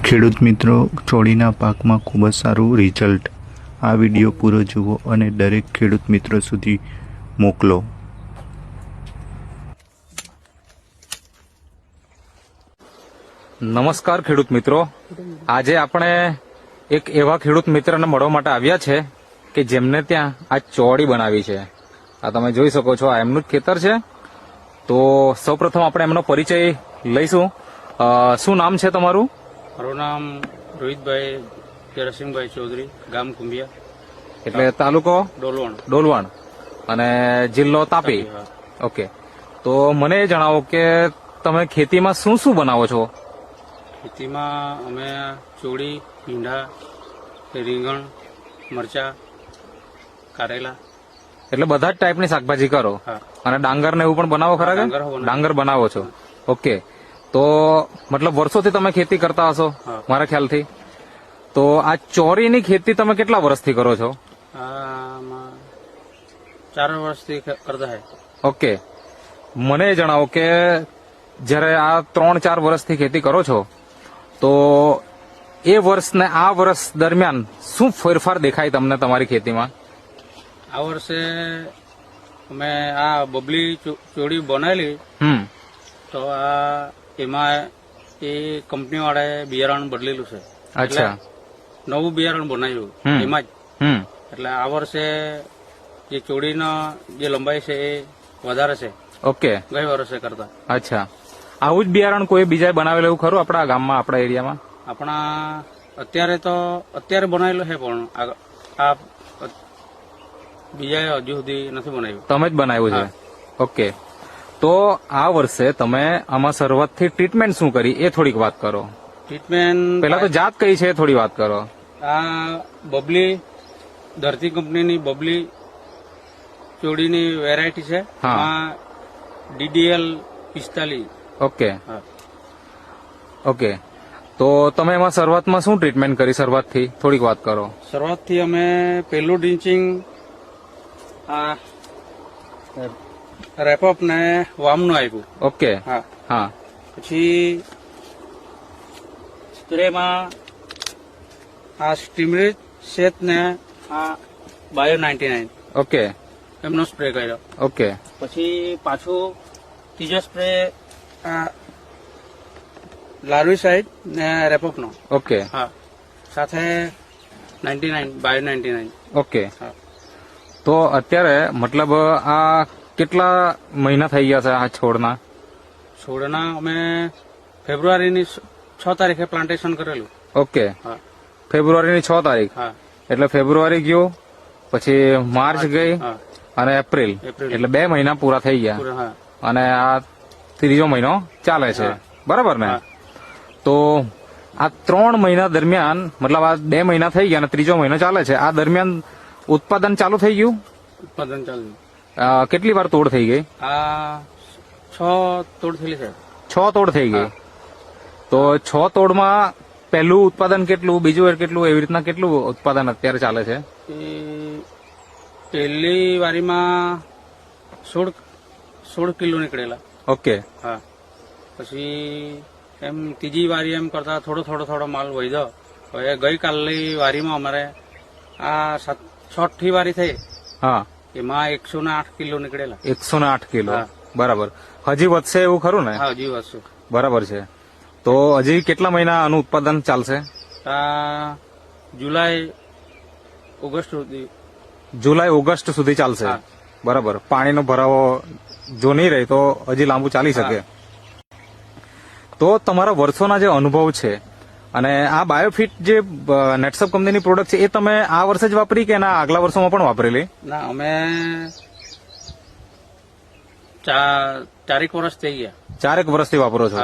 ખેડૂત મિત્રો, ચોળીના પાકમાં ખૂબ જ સારું રિઝલ્ટ. આ વિડીયો પૂરો જુઓ અને દરેક ખેડૂત મિત્રો સુધી મોકલો. નમસ્કાર ખેડૂત મિત્રો, આજે આપણે એક એવા ખેડૂત મિત્રને મળવા માટે આવ્યા છે કે જેમને ત્યાં આ ચોળી બનાવી છે. આ તમે જોઈ શકો છો, આ એમનું જ ખેતર છે. તો સૌપ્રથમ આપણે એમનો પરિચય લઈશું. શું નામ છે તમારું? મારું નામ રોહિતભાઈ જયસિંહભાઈ ચૌધરી, ગામ કુંભિયા, એટલે તાલુકો ડોલવણ અને જિલ્લો તાપી. ઓકે, તો મને એ જણાવો કે તમે ખેતીમાં શું શું બનાવો છો? ખેતીમાં અમે ચોળી, ભીંડા, રીંગણ, મરચા, કારેલા, એટલે બધા જ ટાઈપની શાકભાજી કરો. હા. અને ડાંગર ને એવું પણ બનાવો ખરા કે? ડાંગર બનાવો છો. ઓકે, તો મતલબ વર્ષોથી તમે ખેતી કરતા હશો મારા ખ્યાલથી. તો આ ચોરીની ખેતી તમે કેટલા વર્ષથી કરો છો? આમાં 4 વર્ષથી કરતા હે. ઓકે, મને એ જણાવો કે જયારે આ 3-4 વર્ષથી ખેતી કરો છો તો એ વર્ષ ને આ વર્ષ દરમિયાન શું ફેરફાર દેખાય તમને તમારી ખેતીમાં? આ વર્ષે અમે આ બબલી ચોળી બનાવેલી, તો આ એમાં એ કંપની વાળાએ બિયારણ બદલેલું છે. અચ્છા, નવું બિયારણ બનાવ્યું એમાં જ. એટલે આ વર્ષે જે ચોળીના જે લંબાઈ છે એ વધારે છે ઓકે, ગઈ વર્ષે કરતા. અચ્છા, આવું જ બિયારણ કોઈ બીજાએ બનાવેલું એવું ખરું આપણા ગામમાં, આપણા એરિયામાં? આપણા અત્યારે બનાવેલું છે, પણ આ બીજાએ હજુ સુધી નથી બનાવ્યું. તમે જ બનાવ્યું છે. ઓકે, તો આ વર્ષે તમે આમાં શરૂઆતથી ટ્રીટમેન્ટ શું કરી એ થોડીક વાત કરો. ટ્રીટમેન્ટ પેલા તો જાત કઈ છે એ થોડી વાત કરો. આ બબલી ધરતી કંપનીની બબલી ચોળીની વેરાયટી છે. એમાં DDL 45. ઓકે ઓકે, તો તમે એમાં શરૂઆતમાં શું ટ્રીટમેન્ટ કરી? શરૂઆતથી થોડીક વાત કરો. શરૂઆતથી અમે પહેલું ડ્રિંચિંગ આ રેપઅપ ને વામનું આપ્યું. ઓકે, હા હા, પછી સ્પ્રેમાં આ સ્ટીમરીચ શેત ને આ બાયો 99 ઓકે, એમનો સ્પ્રે કર્યો. ઓકે, પછી પાછું ત્રીજો સ્પ્રે આ લાર્વી સાઈડ ને રેપઅપ નો. ઓકે, હા, સાથે 99 બાયો 99. ઓકે. હા. તો અત્યારે મતલબ આ કેટલા મહિના થઈ ગયા છે આ છોડના? છોડના અમે ફેબ્રુઆરીની 6 તારીખે પ્લાન્ટેશન કરેલું. ઓકે, હા. ફેબ્રુઆરીની 6 તારીખ. હા. એટલે ફેબ્રુઆરી ગયું, પછી માર્ચ ગઈ હા. અને એપ્રિલ, એટલે 2 મહિના પૂરા થઈ ગયા. હા. અને આ ત્રીજો મહિનો ચાલે છે, બરાબર ને? તો આ 3 મહિના દરમિયાન, મતલબ આ 2 મહિના થઈ ગયા અને ત્રીજો મહિનો ચાલે છે, આ દરમિયાન ઉત્પાદન ચાલુ થઈ ગયું? ઉત્પાદન ચાલુ. કેટલી વાર તોડ થઈ ગઈ? આ 6 તોડ થયેલી છે. 6 તોડ થઈ ગઈ. તો 6 તોડમાં પહેલું ઉત્પાદન કેટલું, બીજું કેટલું, એવી રીતના કેટલું ઉત્પાદન અત્યારે ચાલે છે? પહેલી વારીમાં 16 કિલો નીકળેલા. ઓકે. હા. પછી એમ ત્રીજી વારી એમ કરતા થોડો માલ વધ્યો. હવે ગઈકાલની વારીમાં અમારે આ 6ઠી વારી થઈ. હા, એમાં 108 કિલો નીકળેલા. 108 કિલો, બરાબર. હજી વધશે એવું ખરું ને? હા, હજી વધશે. બરાબર છે. તો હજી કેટલા મહિના આનું ઉત્પાદન ચાલશે? જુલાઈ ઓગસ્ટ સુધી ચાલશે. બરાબર. પાણીનો ભરાવો જો નહીં રહે તો હજી લાંબુ ચાલી શકે. તો તમારા વર્ષોના જે અનુભવ છે અને આ બાયોફિટ જે નેટસપ કંપનીની પ્રોડક્ટ છે એ તમે આ વર્ષે જ વાપરી કે એના આગલા વર્ષોમાં પણ વાપરેલી? ના, અમે 4 વર્ષ થઈ ગયા. 4 વર્ષથી વાપરો છો?